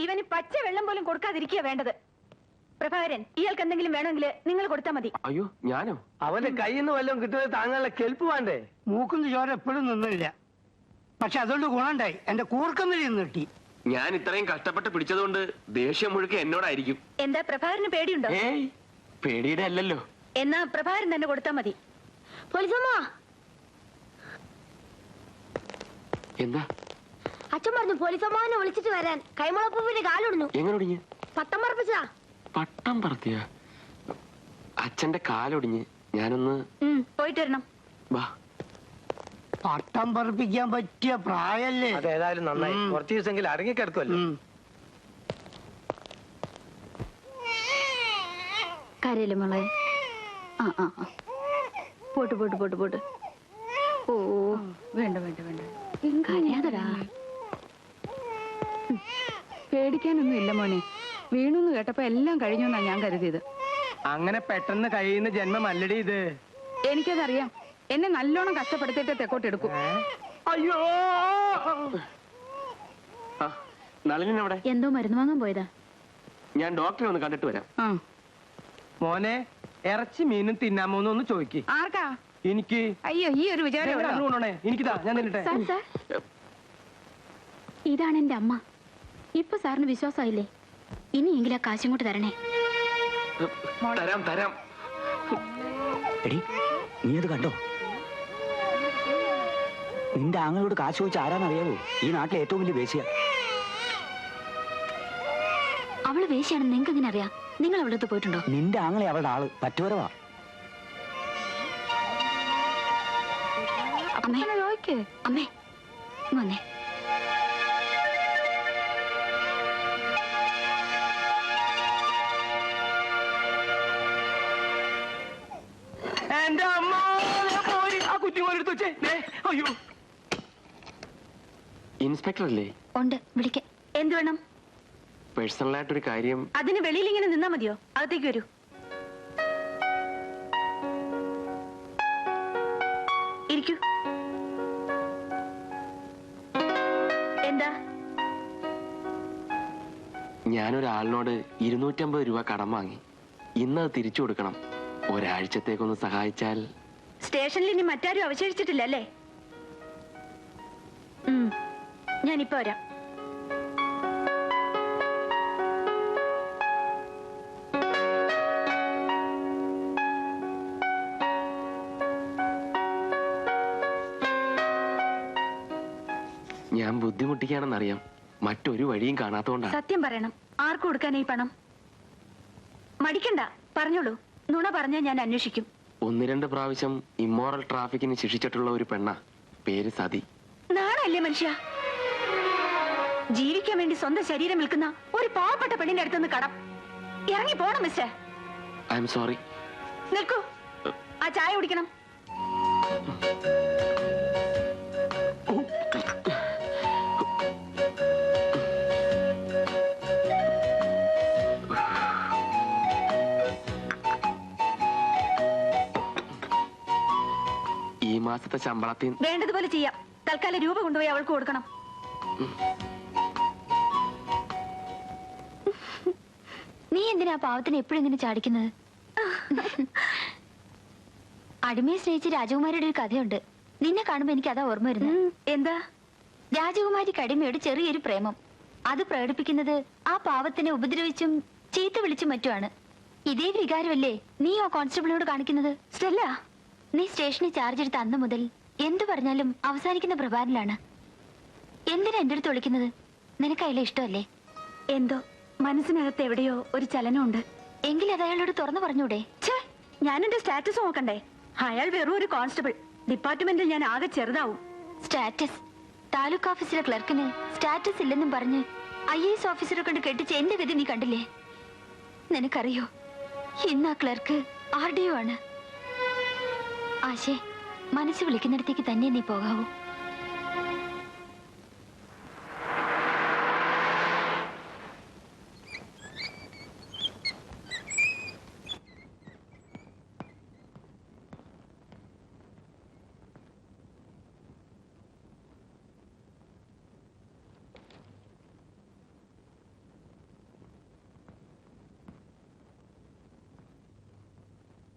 ഇവന് പച്ച വെള്ളം പോലും കൊടുക്കാതിരിക്കുക വേണ്ടത്. പ്രഭാകരൻ, ഇയാൾക്ക് എന്തെങ്കിലും വേണമെങ്കിൽ നിങ്ങൾ കൊടുത്താൽ മതി. അയ്യോ, ഞാനോ? അവന്റെ കയ്യിൽ നിന്ന് വല്ലതും കിട്ടുന്നത് താങ്കളുടെ കെൽപ്പ് വേണ്ടേ? മൂക്കുന്ന ചോര എപ്പോഴും നിന്നില്ല, പക്ഷെ അതുകൊണ്ട് ഗുണമുണ്ടായി. എന്റെ കൂർക്കമ്മിൽ നിന്ന് കിട്ടി. ഞാൻ ഇത്രയും കഷ്ടപ്പെട്ട് പിടിച്ചതുകൊണ്ട് ദേഷ്യം മുഴുക്ക എന്നോടായിരിക്കും. എന്താ പ്രഭാകരന് പേടിയുണ്ടോ? ഏയ്, പേടിയുടെ അല്ലല്ലോ. എന്നാ പ്രഭാകരൻ തന്നെ കൊടുത്താൽ മതി. പോലീസമ്മ, എന്താ? അച്ഛൻ പറഞ്ഞു പോലീസമ്മാനെ വിളിച്ചിട്ട് വരാൻ. കൈമുളപ്പൂവിന്റെ കാലൊടിഞ്ഞു. എങ്ങനെ ഒടിഞ്ഞ്? പട്ടം പറപ്പിച്ചാ. പട്ടം പറത്തിയ? അച്ഛന്റെ കാലൊടിഞ്ഞ്. ഞാനൊന്ന് പോയിട്ട് വരണം. വാ. പട്ടം പറപ്പിക്കാൻ പറ്റിയ പ്രായല്ലേ? അതേതായാലും നന്നായി. കുറച്ച് ദിവസമെങ്കിലും അടങ്ങിക്കിടക്കുമല്ലോ. കരയില് മോളെ. പോട്ട് പോട്ട് പോട്ട് പോട്ട്. ഓ വേണ്ട വേണ്ട വേണ്ട, കരയാതടാ. പേടിക്കാനൊന്നും ഇല്ല മോനെ. വീണുന്ന് കേട്ടപ്പോ എല്ലാം കഴിഞ്ഞെന്നാ ഞാൻ കരുതിയത്. അങ്ങനെ പെട്ടെന്ന് കഴിയുന്ന ജന്മമല്ലടി ഇത്. എനിക്കതറിയാം. എന്നെ നല്ലോണം കഷ്ടപ്പെടുത്തിയിട്ട് തെക്കോട്ട് എടുക്കും. അയ്യോ, നളിനവിടെ? എന്തോ മരുന്ന് വാങ്ങാൻ പോയതാ. ഞാൻ ഡോക്ടറെ ഒന്ന് കണ്ടിട്ട് വരാം. മോനെ, ഇറച്ചി മീനും തിന്നാമോന്ന് ഒന്ന് ചോദിക്ക്. ആർക്കാ? എനിക്ക്. അയ്യോ, ഈ ഒരു വിചാരം എനിക്കിതാ, ഞാൻ നിന്നിട്ടെ. ഇതാണ് എന്റെ അമ്മ. ഇപ്പൊ സാറിന് വിശ്വാസമായില്ലേ? ഇനിയെങ്കിലും ആ കാശും കൊണ്ട് തരണേ. തരാം തരാം. എടി, നീ അത് കണ്ടോ? നിന്റെ ആങ്ങളോട് കാശ് ചോദിച്ച ആരാന്നറിയാവോ? ഈ നാട്ടിലെ ഏറ്റവും വലിയ വേശ്യ. അവള് വേശ്യാണെന്ന് നിങ്ങൾക്ക് എങ്ങനെ അറിയാം? നിങ്ങൾ അവളടുത്ത് പോയിട്ടുണ്ടോ? നിന്റെ ആങ്ങളെ അവളുടെ ആള് പറ്റുവരവാ. അമ്മേ ചോദിക്കേ. അമ്മേ വന്നേ. എന്റെ അമ്മ, ആ കുറ്റി പോലെ എടുത്ത് വെച്ചേ. അയ്യോ, ഇൻസ്പെക്ടർ അല്ലേ? ഉണ്ട്, വിളിക്ക. എന്ത് വേണം? പേഴ്സണലായിട്ടൊരു കാര്യം. അതിന് വെളിയിൽ ഇങ്ങനെ നിന്നാ മതിയോ? അകത്തേക്ക് വരൂ. ഇരിക്കൂ. എന്താ? ഞാനൊരാളിനോട് 250 രൂപ കടം വാങ്ങി. ഇന്നത് തിരിച്ചു കൊടുക്കണം. ഒരാഴ്ചത്തേക്കൊന്ന് സഹായിച്ചാൽ. സ്റ്റേഷനിൽ ഇനി മറ്റാരും അവശേഷിച്ചിട്ടില്ല അല്ലേ? ഞാനിപ്പോ വരാം. ഞാൻ ബുദ്ധിമുട്ടിക്കാണെന്നറിയാം. മറ്റൊരു വഴിയും കാണാത്തോണ്ടാ. സത്യം പറയണം. ആർക്ക് കൊടുക്കാനായി പണം? മടിക്കണ്ട, പറഞ്ഞോളൂ. നുണ പറഞ്ഞാൽ ഞാൻ അന്വേഷിക്കും. 1-2 പ്രാവശ്യം ഇമ്മോറൽ ട്രാഫിക്കിന് ശിക്ഷിച്ചിട്ടുള്ള ഒരു പെണ്ണ. പേര് സതി. നാണല്ലേ മനുഷ്യ? ജീവിക്കാൻ വേണ്ടി സ്വന്തം ശരീരം വിൽക്കുന്ന ഒരു പാവപ്പെട്ട പെണ്ണിന്റെ അടുത്തുനിന്ന് കടം. ഇറങ്ങി പോണം മിസ്റ്റർ. I am sorry. നിൽക്കൂ, ആ ചായ കുടിക്കണം. ഈ മാസത്തെ ശമ്പളത്തിൽ വേണ്ടതുപോലെ ചെയ്യാം. തൽക്കാലം രൂപ കൊണ്ടുപോയി അവൾക്ക് കൊടുക്കണം. നീ എന്തിനാ പാവത്തിന് എപ്പോഴും ഇങ്ങനെ ചാടിക്കുന്നത്? അടിമയെ സ്നേഹിച്ച് രാജകുമാരിയുടെ ഒരു കഥയുണ്ട്. നിന്നെ കാണുമ്പോ എനിക്ക് അതാ ഓർമ്മ വരുന്നത്. എന്താ? രാജകുമാരിക്ക് അടിമയോട് ചെറിയൊരു പ്രേമം. അത് പ്രകടിപ്പിക്കുന്നത് ആ പാവത്തിനെ ഉപദ്രവിച്ചും ചീത്ത വിളിച്ചും മറ്റുമാണ്. ഇതേ വികാരമല്ലേ നീ ആ കോൺസ്റ്റബിളിനോട് കാണിക്കുന്നത്? സ്റ്റെല്ല, നീ സ്റ്റേഷനിൽ ചാർജ് എടുത്ത അന്ന് മുതൽ എന്തു പറഞ്ഞാലും അവസാനിക്കുന്ന പ്രഭാതത്തിലാണ്. എന്തിനാ എന്റെ അടുത്ത് വിളിക്കുന്നത്? നിനക്ക് അയാളെ ഇഷ്ടമല്ലേ? എന്തോ മനസ്സിനകത്ത് എവിടെയോ ഒരു ചലനമുണ്ട്. എങ്കിൽ അത് അയാളോട് തുറന്നു പറഞ്ഞൂടെ? ഞാൻ എന്റെ സ്റ്റാറ്റസ് നോക്കണ്ടേ? അയാൾ വെറും ഒരു കോൺസ്റ്റബിൾ. ഡിപ്പാർട്ട്മെന്റിൽ ഞാൻ ആകെ ചെറുതാവും. സ്റ്റാറ്റസ്? താലൂക്ക് ഓഫീസിലെ ക്ലർക്കിന് സ്റ്റാറ്റസ് ഇല്ലെന്നും പറഞ്ഞ് IAS ഓഫീസറെ കൊണ്ട് കെട്ടിച്ച് എന്റെ ഗതി നീ കണ്ടില്ലേ? നിനക്കറിയോ, ഇന്ന് ആ ക്ലർക്ക് RDO ആണ്. ആശേ, മനസ്സ് വിളിക്കുന്നിടത്തേക്ക് തന്നെ നീ പോകാവൂ.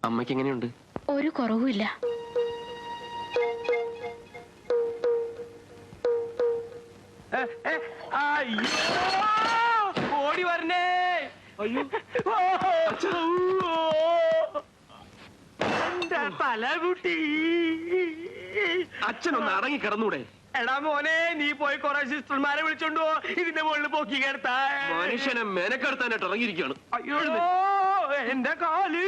അമ്മയ്ക്ക് എങ്ങനെയുണ്ട്? ഒരു കുറവുമില്ല. അയ്യോ ഓടി വരണേ. അയ്യോ എന്റെ തലകുട്ടി. അച്ഛനൊന്ന് അടങ്ങി കിടന്നൂടെ? എടാ മോനെ, നീ പോയി കുറെ സിസ്റ്റർമാരെ വിളിച്ചോണ്ടോ ഇതിന്റെ മുകളിൽ പോക്കി കിടത്താ. മനുഷ്യനെ മെനക്കെടുത്താനായിട്ട് ഇറങ്ങിയിരിക്കുകയാണ്. അയ്യോ എന്റെ കാല്,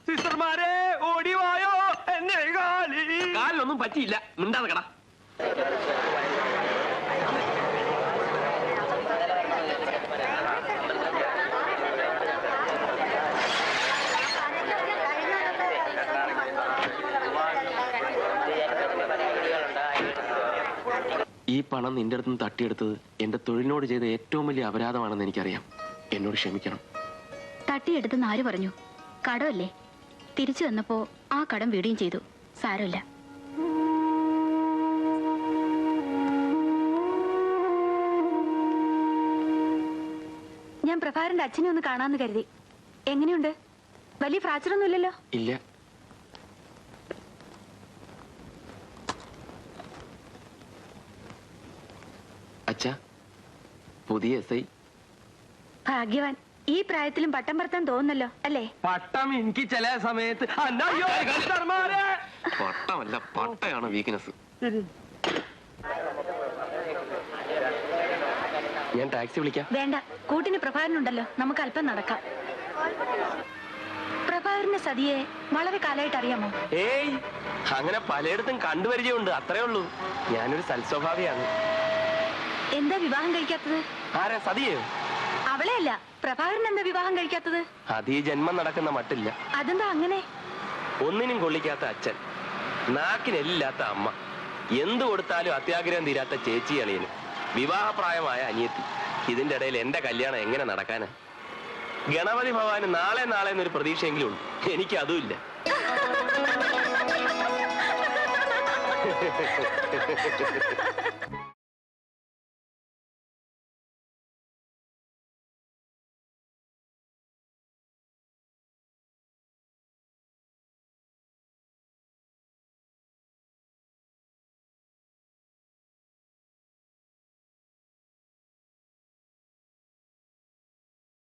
സിസ്റ്റർമാരെ ഓടി വായോ, എന്നെ കാലിനൊന്നും പറ്റിയില്ല, മിണ്ടാതെ കട. ഈ പണം നിന്റെ അടുത്ത് നിന്ന് തട്ടിയെടുത്തത് എന്റെ തൊഴിലിനോട് ചെയ്ത ഏറ്റവും വലിയ അപരാധമാണെന്ന് എനിക്കറിയാം. എന്നോട് ക്ഷമിക്കണം. തട്ടിയെടുത്തെന്ന് ആര് പറഞ്ഞു? കടമല്ലേ. തിരിച്ചു വന്നപ്പോ ആ കടം വീടുകയും ചെയ്തു. സാരമില്ല. ഞാൻ പ്രഭാകരന്റെ അച്ഛനെ ഒന്ന് കാണാന്ന് കരുതി. എങ്ങനെയുണ്ട്? വലിയ ഫ്രാക്ചർ ഒന്നും ഇല്ലല്ലോ? ഇല്ല. അച്ഛാ, പുതിയ SI. ഭാഗ്യവാൻ. ഈ പ്രായത്തിലും പട്ടം പറത്താൻ തോന്നുന്നല്ലോ അല്ലേ? പട്ടം എനിക്ക് ചില സമയത്ത് പട്ടമല്ല, പട്ടയാണ് വീക്ക്നെസ്. ഞാൻ ടാക്സി വിളിക്കാം. വേണ്ട, കൂട്ടിന് പ്രഭാകരനുണ്ടല്ലോ, നമുക്ക് അല്പം നടക്കാം. പ്രഭാകരന്റെ സതിയെ വളരെ കാലമായിട്ട് അറിയാമോ? ഏയ്, അങ്ങനെ പലയിടത്തും കണ്ടുപരിചയമുണ്ട്, അത്രേ ഉള്ളൂ. ഞാനൊരു സൽസ്വഭാവിയാണ്. എന്താ വിവാഹം കഴിക്കാത്തത്? ആരാ, സതിയോ? അവളെ അല്ല, പ്രഭാകരൻ എന്താ വിവാഹം കഴിക്കാത്തത്? അത് ഈ ജന്മം നടക്കുന്ന മട്ടില്ല. അതെന്താ അങ്ങനെ? ഒന്നിനും കൊള്ളിക്കാത്ത അച്ഛൻ, നാക്കിനെല്ലാത്ത അമ്മ, എന്തു കൊടുത്താലും അത്യാഗ്രഹം തീരാത്ത ചേച്ചി അളിയന്, വിവാഹപ്രായമായ അനിയത്തി. ഇതിന്റെ ഇടയിൽ എന്റെ കല്യാണം എങ്ങനെ നടക്കാനാ? ഗണപതി ഭഗവാന് നാളെ എന്നൊരു പ്രതീക്ഷയെങ്കിലും ഉണ്ട്. എനിക്ക് അതുമില്ല.